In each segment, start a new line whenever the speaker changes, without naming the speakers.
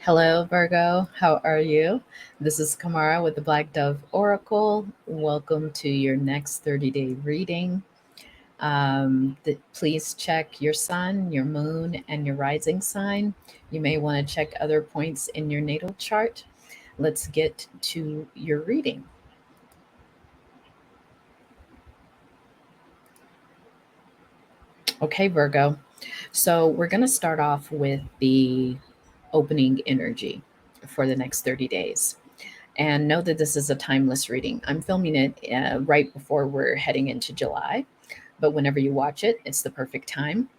Hello, Virgo. How are you? This is Kamara with the Black Dove Oracle. Welcome to your next 30-day reading. Please check your sun, your moon, and your rising sign. You may want to check other points in your natal chart. Let's get to your reading. Okay, Virgo. So we're going to start off with the opening energy for the next 30 days. And know that this is a timeless reading. I'm filming it right before we're heading into July, but whenever you watch it, it's the perfect time.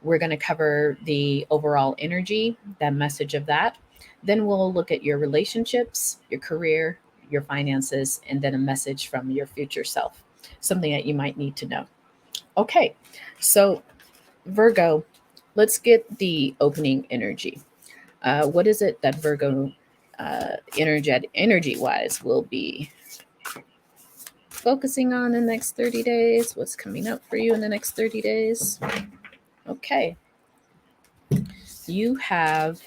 We're going to cover the overall energy, that message of that. Then we'll look at your relationships, your career, your finances, and then a message from your future self, something that you might need to know. Okay, so Virgo, let's get the opening energy. What is it that Virgo energy wise will be focusing on in the next 30 days? What's coming up for you in the next 30 days? Okay. You have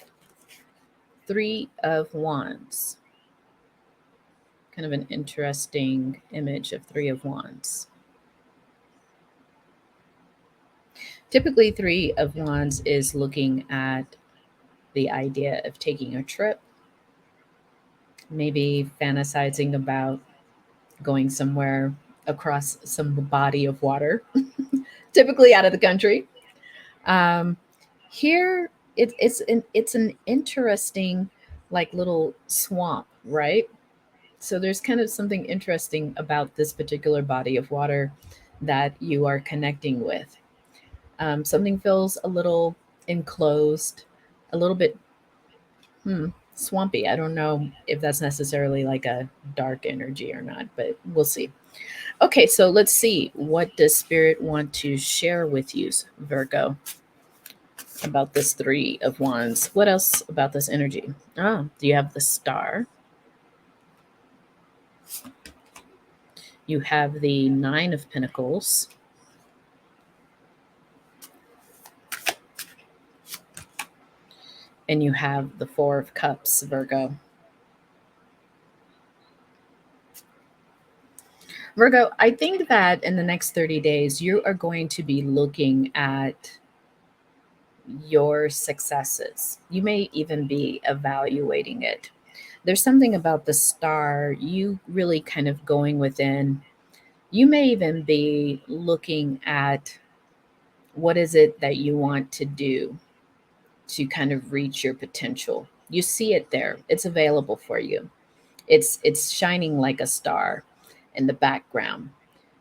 Three of Wands. Kind of an interesting image of Three of Wands. Typically, Three of Wands is looking at the idea of taking a trip, maybe fantasizing about going somewhere across some body of water, typically out of the country. Um, Here, it's an interesting, like, little swamp, right? So there's kind of something interesting about this particular body of water that you are connecting with. Something feels a little enclosed, a little bit swampy. I don't know if that's necessarily like a dark energy or not, but we'll see. Okay, so let's see. What does Spirit want to share with you, Virgo, about this Three of Wands? What else about this energy? Do you have the Star? You have the Nine of Pentacles. And you have the Four of Cups, Virgo. Virgo, I think that in the next 30 days, you are going to be looking at your successes. You may even be evaluating it. There's something about the Star, you really kind of going within. You may even be looking at what is it that you want to do to kind of reach your potential. You see it there. It's available for you. It's shining like a star in the background.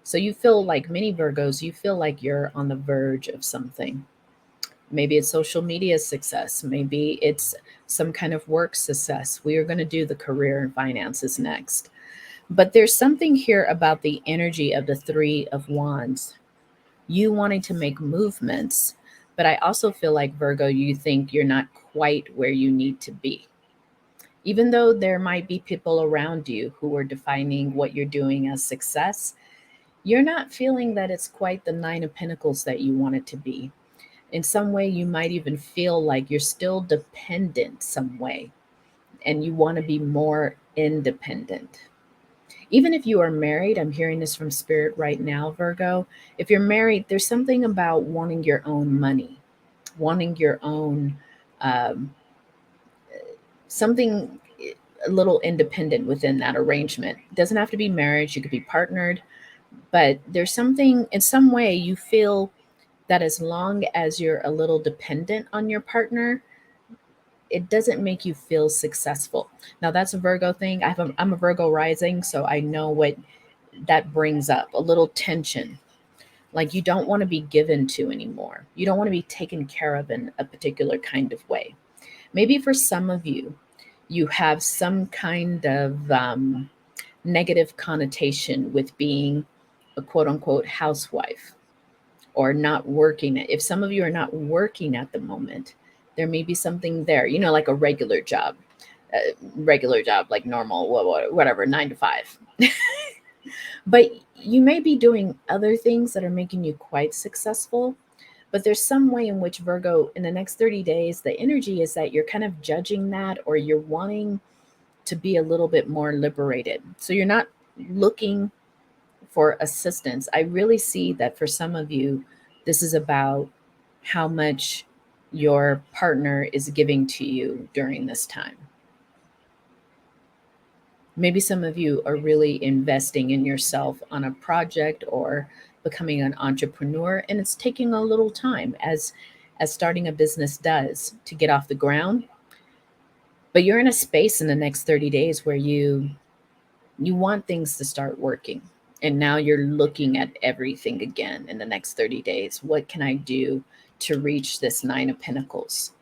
So you feel like, many Virgos, you feel like you're on the verge of something. Maybe it's social media success. Maybe it's some kind of work success. We are going to do the career and finances next. But there's something here about the energy of the Three of Wands. You wanting to make movements, but I also feel like, Virgo, you think you're not quite where you need to be. Even though there might be people around you who are defining what you're doing as success, you're not feeling that it's quite the Nine of Pentacles that you want it to be. In some way, you might even feel like you're still dependent some way, and you want to be more independent. Even if you are married, I'm hearing this from Spirit right now, Virgo. If you're married, there's something about wanting your own money, wanting your own um, something a little independent within that arrangement. It doesn't have to be marriage, you could be partnered, but there's something in some way you feel that as long as you're a little dependent on your partner, it doesn't make you feel successful. Now that's a Virgo thing. I'm a Virgo rising, so I know what that brings up, a little tension. Like, you don't want to be given to anymore. You don't want to be taken care of in a particular kind of way. Maybe for some of you, you have some kind of negative connotation with being a quote unquote housewife or not working. If some of you are not working at the moment, there may be something there, like a regular job, like normal, whatever, 9 to 5. But you may be doing other things that are making you quite successful, But there's some way in which Virgo, in the next 30 days, the energy is that you're kind of judging that, or you're wanting to be a little bit more liberated. So you're not looking for assistance. I really see that for some of you, this is about how much your partner is giving to you during this time. Maybe some of you are really investing in yourself on a project or becoming an entrepreneur, and it's taking a little time, as starting a business does, to get off the ground. But you're in a space in the next 30 days where you want things to start working. And now you're looking at everything again in the next 30 days. What can I do to reach this 9 of Pentacles?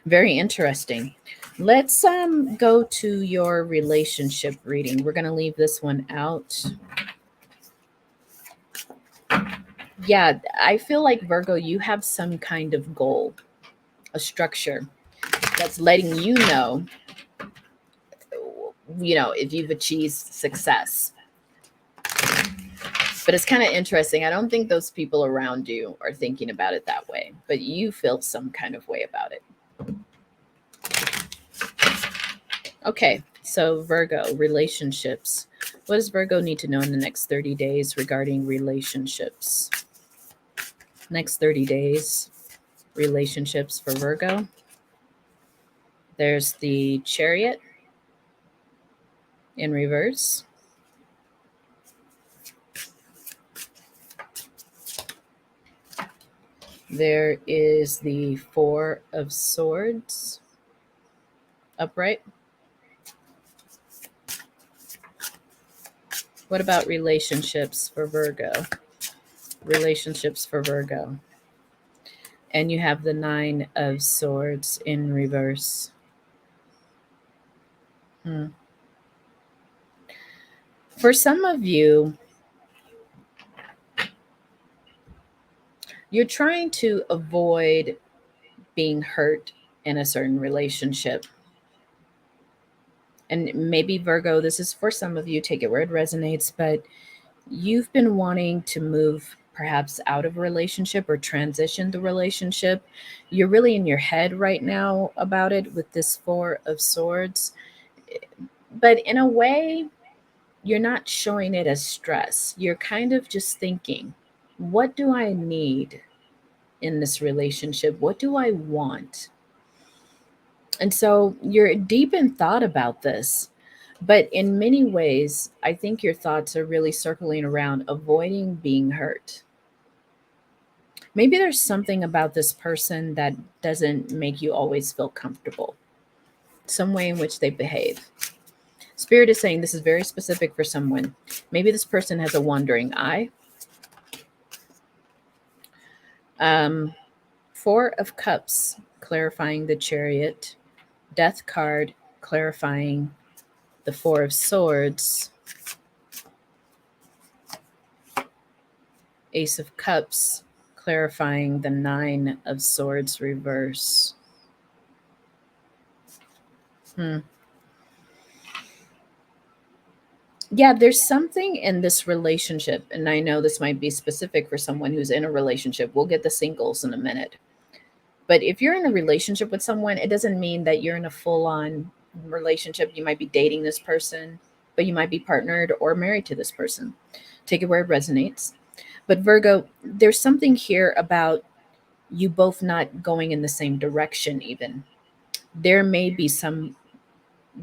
Very interesting. Let's go to your relationship reading. We're going to leave this one out. Yeah, I feel like Virgo, you have some kind of goal, a structure that's letting you know, if you've achieved success. But it's kind of interesting. I don't think those people around you are thinking about it that way, but you feel some kind of way about it. Okay, so Virgo, relationships. What does Virgo need to know in the next 30 days regarding relationships? Next 30 days, relationships for Virgo. There's the Chariot in reverse. There is the Four of Swords upright. What about relationships for Virgo? Relationships for Virgo. And you have the Nine of Swords in reverse. For some of you, you're trying to avoid being hurt in a certain relationship. And maybe Virgo, this is for some of you, take it where it resonates, but you've been wanting to move perhaps out of a relationship or transition the relationship. You're really in your head right now about it with this Four of Swords. But in a way, you're not showing it as stress. You're kind of just thinking, what do I need in this relationship? What do I want? And so you're deep in thought about this. But in many ways, I think your thoughts are really circling around avoiding being hurt. Maybe there's something about this person that doesn't make you always feel comfortable, some way in which they behave. Spirit is saying this is very specific for someone. Maybe this person has a wandering eye. Four of Cups, clarifying the Chariot. Death card, clarifying the Four of Swords. Ace of Cups, clarifying the Nine of Swords reverse. Yeah, there's something in this relationship, and I know this might be specific for someone who's in a relationship. We'll get the singles in a minute. But if you're in a relationship with someone, it doesn't mean that you're in a full-on relationship. You might be dating this person, but you might be partnered or married to this person. Take it where it resonates. But Virgo, there's something here about you both not going in the same direction even. There may be some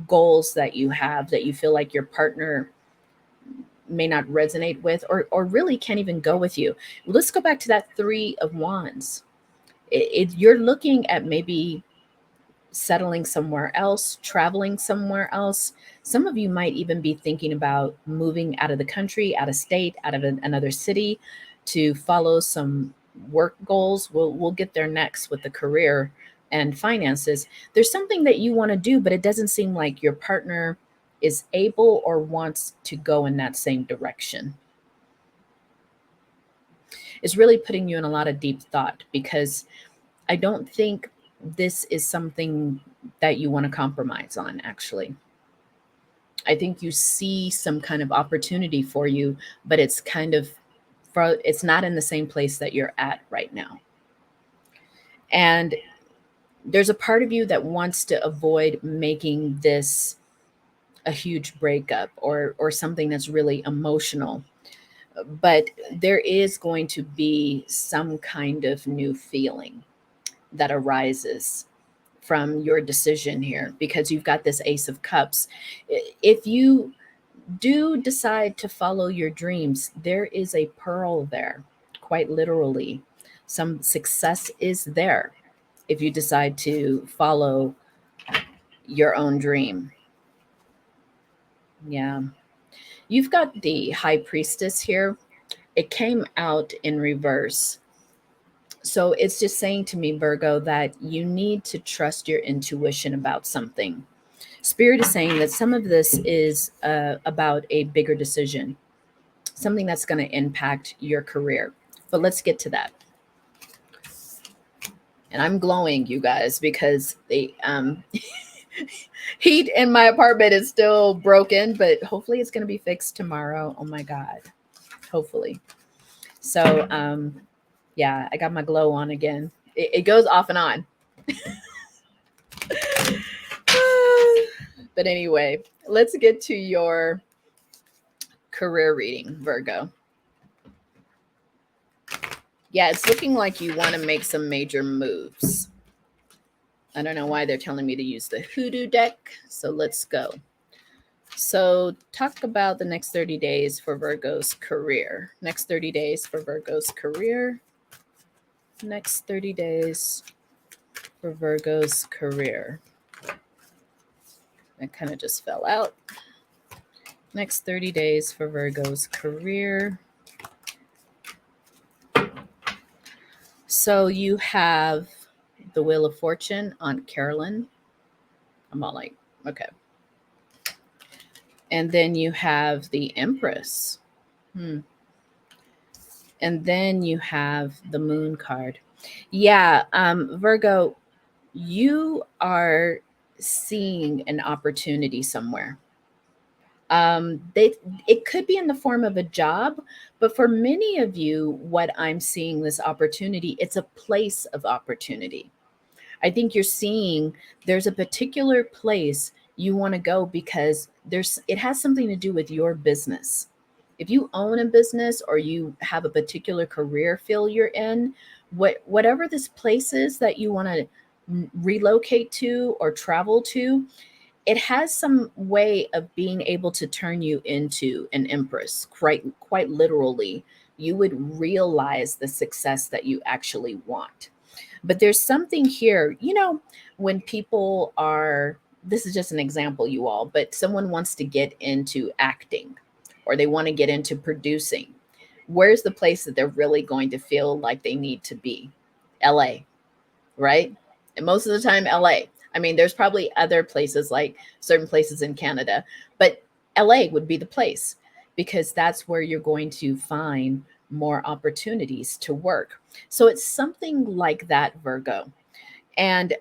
goals that you have that you feel like your partner may not resonate with, or really can't even go with you. Let's go back to that Three of Wands. You're looking at maybe settling somewhere else, traveling somewhere else. Some of you might even be thinking about moving out of the country, out of state, out of another city to follow some work goals. We'll get there next with the career and finances. There's something that you want to do, but it doesn't seem like your partner is able or wants to go in that same direction. It's really putting you in a lot of deep thought, because I don't think this is something that you want to compromise on, actually. I think you see some kind of opportunity for you, but it's kind of, it's not in the same place that you're at right now. And there's a part of you that wants to avoid making this a huge breakup or something that's really emotional. But there is going to be some kind of new feeling that arises from your decision here, because you've got this Ace of Cups. If you do decide to follow your dreams, there is a pearl there, quite literally. Some success is there if you decide to follow your own dream. Yeah. You've got the High Priestess here. It came out in reverse. So it's just saying to me, Virgo, that you need to trust your intuition about something. Spirit is saying that some of this is about a bigger decision, something that's going to impact your career. But let's get to that. And I'm glowing, you guys, because the heat in my apartment is still broken, but hopefully it's going to be fixed tomorrow. Oh my God. Hopefully. So, yeah, I got my glow on again. It goes off and on. But anyway, let's get to your career reading, Virgo. Yeah, it's looking like you want to make some major moves. I don't know why they're telling me to use the hoodoo deck. So let's go. So talk about the next 30 days for Virgo's career. Next 30 days for Virgo's career. Next 30 days for Virgo's career. It kind of just fell out. Next 30 days for Virgo's career. So you have the Wheel of Fortune on Carolyn. I'm all like, okay. And then you have the Empress. And then you have the Moon card. Yeah, Virgo, you are seeing an opportunity somewhere. It could be in the form of a job, but for many of you, what I'm seeing this opportunity, it's a place of opportunity. I think you're seeing there's a particular place you want to go because it has something to do with your business. If you own a business or you have a particular career field you're in, whatever this place is that you want to relocate to or travel to, it has some way of being able to turn you into an empress. Quite literally, you would realize the success that you actually want. But there's something here, when people are, this is just an example, you all, but someone wants to get into acting or they want to get into producing. Where's the place that they're really going to feel like they need to be? LA, right? And most of the time, LA. I mean, there's probably other places like certain places in Canada, but LA would be the place because that's where you're going to find more opportunities to work. So it's something like that, Virgo. And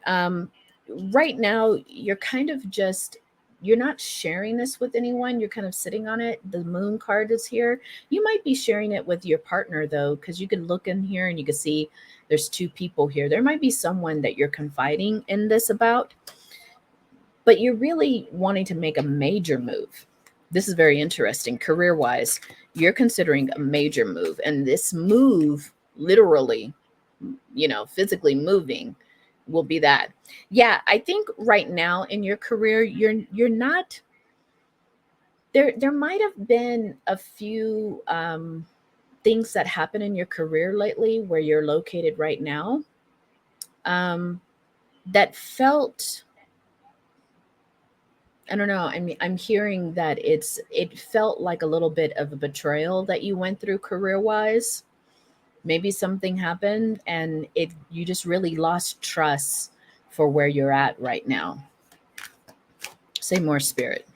right now, you're kind of just, you're not sharing this with anyone. You're kind of sitting on it. The Moon card is here. You might be sharing it with your partner, though, because you can look in here and you can see there's two people here. There might be someone that you're confiding in this about, but you're really wanting to make a major move. This is very interesting. Career wise, you're considering a major move, and this move, literally, physically moving, will be that. Yeah, I think right now in your career, you're not there. There might have been a few things that happen in your career lately where you're located right now, that felt, I don't know. I mean, I'm hearing that it felt like a little bit of a betrayal that you went through career wise. Maybe something happened and you just really lost trust for where you're at right now. Say more, Spirit.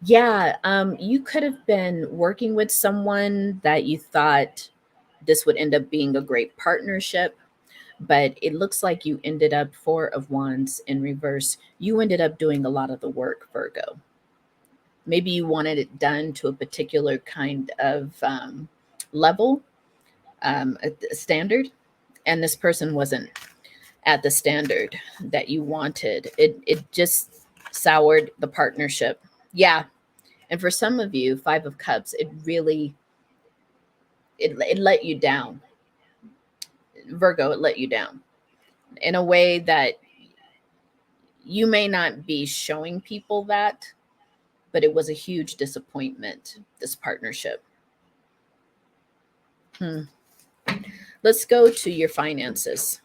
Yeah, you could have been working with someone that you thought this would end up being a great partnership, but it looks like you ended up Four of Wands in reverse. You ended up doing a lot of the work, Virgo. Maybe you wanted it done to a particular kind of level, a standard, and this person wasn't. at the standard that you wanted. It just soured the partnership. Yeah. And for some of you, Five of Cups, it really it let you down. Virgo, it let you down in a way that you may not be showing people that, but it was a huge disappointment, this partnership. Let's go to your finances.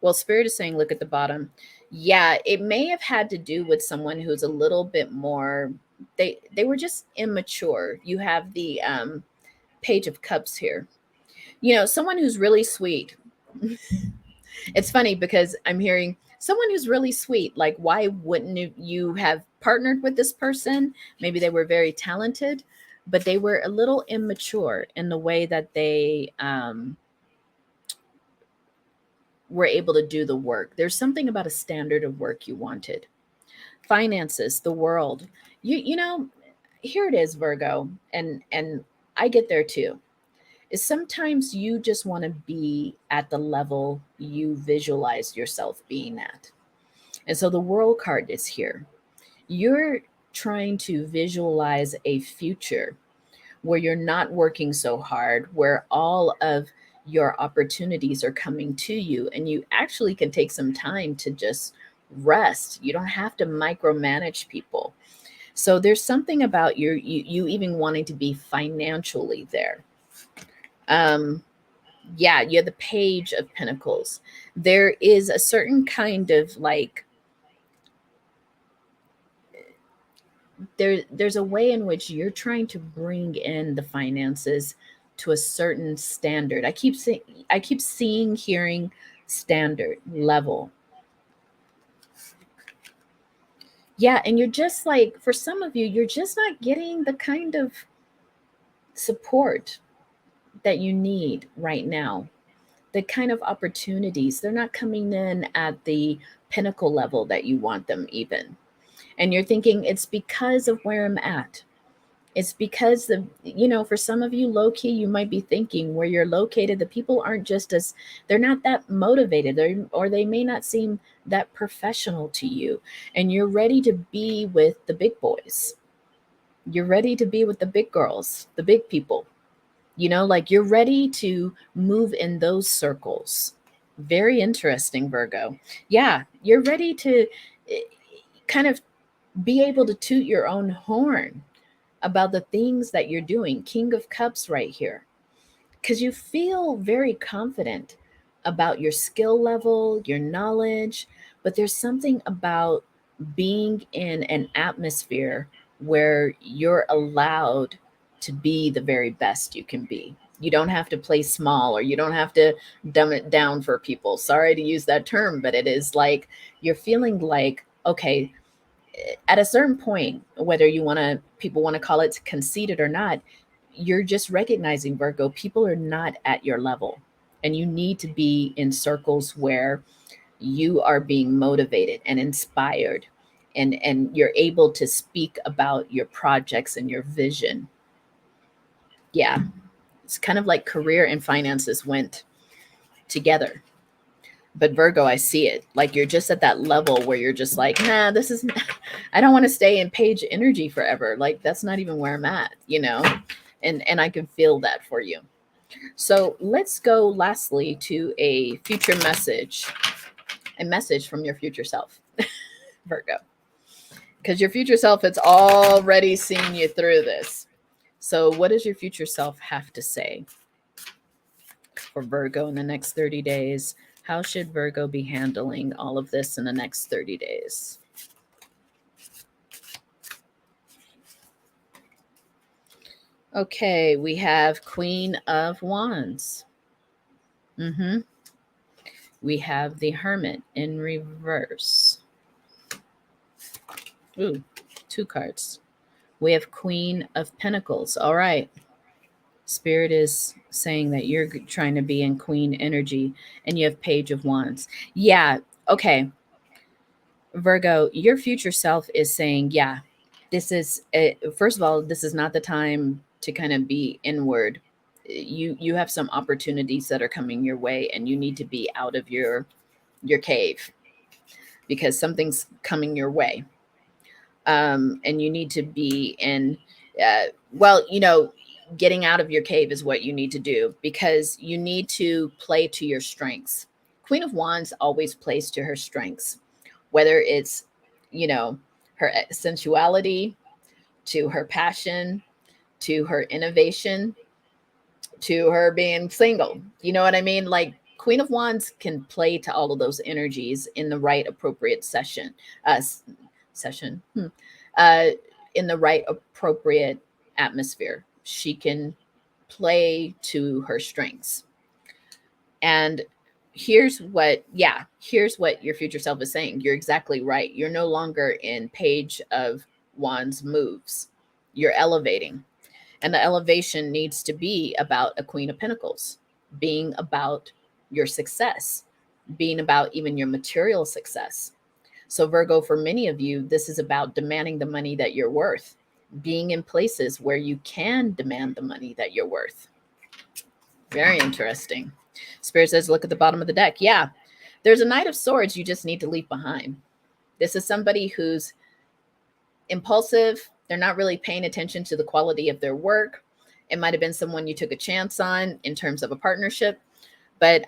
Well, Spirit is saying, look at the bottom. Yeah, it may have had to do with someone who's a little bit more, they were just immature. You have the Page of Cups here. You know, someone who's really sweet. It's funny because I'm hearing someone who's really sweet. Like, why wouldn't you have partnered with this person? Maybe they were very talented, but they were a little immature in the way that they were able to do the work. There's something about a standard of work you wanted. Finances, the world. You know, here it is, Virgo, and I get there too. Is sometimes you just want to be at the level you visualize yourself being at. And so the world card is here. You're trying to visualize a future where you're not working so hard, where all of your opportunities are coming to you, and you actually can take some time to just rest. You don't have to micromanage people. So there's something about you even wanting to be financially there. Um, yeah, you have the Page of Pentacles. There is a certain kind of like there's a way in which you're trying to bring in the finances to a certain standard. I keep seeing, hearing standard level. Yeah, and you're just like, for some of you, you're just not getting the kind of support that you need right now. The kind of opportunities, they're not coming in at the pinnacle level that you want them even. And you're thinking it's because of where I'm at. It's because for some of you, low key, you might be thinking where you're located, the people aren't just as, they're not that motivated, or they may not seem that professional to you. And you're ready to be with the big boys. You're ready to be with the big girls, the big people. Like you're ready to move in those circles. Very interesting, Virgo. Yeah, you're ready to eh, kind of be able to toot your own horn about the things that you're doing. King of Cups right here. Because you feel very confident about your skill level, your knowledge, but there's something about being in an atmosphere where you're allowed to be the very best you can be. You don't have to play small, or you don't have to dumb it down for people. Sorry to use that term, but it is like you're feeling like, okay, at a certain point, whether people want to call it conceited or not, you're just recognizing, Virgo, people are not at your level, and you need to be in circles where you are being motivated and inspired, and you're able to speak about your projects and your vision. Yeah, it's kind of like career and finances went together. But Virgo, I see it. Like you're just at that level where you're just like, nah, this is, I don't want to stay in Page energy forever. Like that's not even where I'm at. And I can feel that for you. So let's go lastly to a future message, a message from your future self, Virgo. Because your future self has already seen you through this. So what does your future self have to say for Virgo in the next 30 days? How should Virgo be handling all of this in the next 30 days? Okay, we have Queen of Wands. We have the Hermit in reverse. Ooh, 2 cards. We have Queen of Pentacles. All right. Spirit is saying that you're trying to be in Queen energy, and you have Page of Wands. Yeah. Okay. Virgo, your future self is saying, yeah, this is, first of all, this is not the time to kind of be inward. You have some opportunities that are coming your way, and you need to be out of your your cave because something's coming your way. And you need to be in, well, getting out of your cave is what you need to do because you need to play to your strengths. Queen of Wands always plays to her strengths, whether it's, you know, her sensuality, to her passion, to her innovation, to her being single. You know what I mean? Like Queen of Wands can play to all of those energies in the right appropriate uh, session, uh, in the right appropriate atmosphere. She can play to her strengths. And here's what your future self is saying. You're exactly right. You're no longer in Page of Wands moves. You're elevating. And the elevation needs to be about a Queen of Pentacles, being about your success, being about even your material success. So, Virgo, for many of you, this is about demanding the money that you're worth, being in places where you can demand the money that you're worth. Very interesting. Spirit says, look at the bottom of the deck. Yeah, there's a Knight of Swords you just need to leave behind. This is somebody who's impulsive. They're not really paying attention to the quality of their work. It might have been someone you took a chance on in terms of a partnership. But,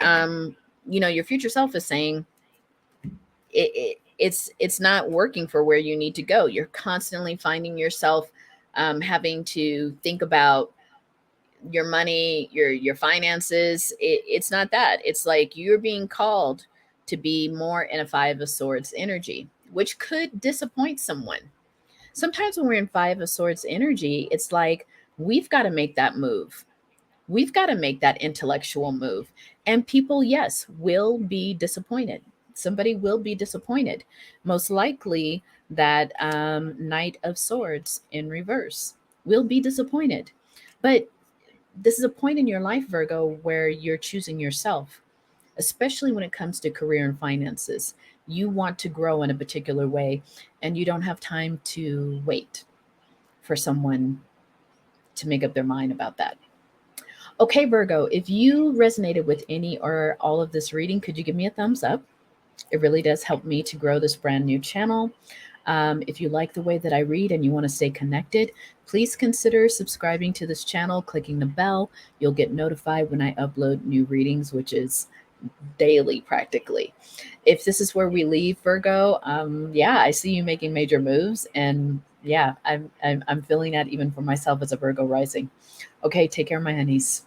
your future self is saying it's not working for where you need to go. You're constantly finding yourself having to think about your money, your finances. It's not that. It's like you're being called to be more in a Five of Swords energy, which could disappoint someone. Sometimes when we're in Five of Swords energy, it's like we've got to make that move. We've got to make that intellectual move. And people, yes, will be disappointed. Somebody will be disappointed. Most likely that Knight of Swords in reverse will be disappointed. But this is a point in your life, Virgo, where you're choosing yourself, especially when it comes to career and finances. You want to grow in a particular way, and you don't have time to wait for someone to make up their mind about that. Okay, Virgo, if you resonated with any or all of this reading, could you give me a thumbs up? It really does help me to grow this brand new channel. If you like the way that I read and you want to stay connected, please consider subscribing to this channel, clicking the bell. You'll get notified when I upload new readings, which is daily practically. If this is where we leave, Virgo, I see you making major moves. And yeah, I'm feeling that even for myself as a Virgo rising. Okay, take care, my honeys.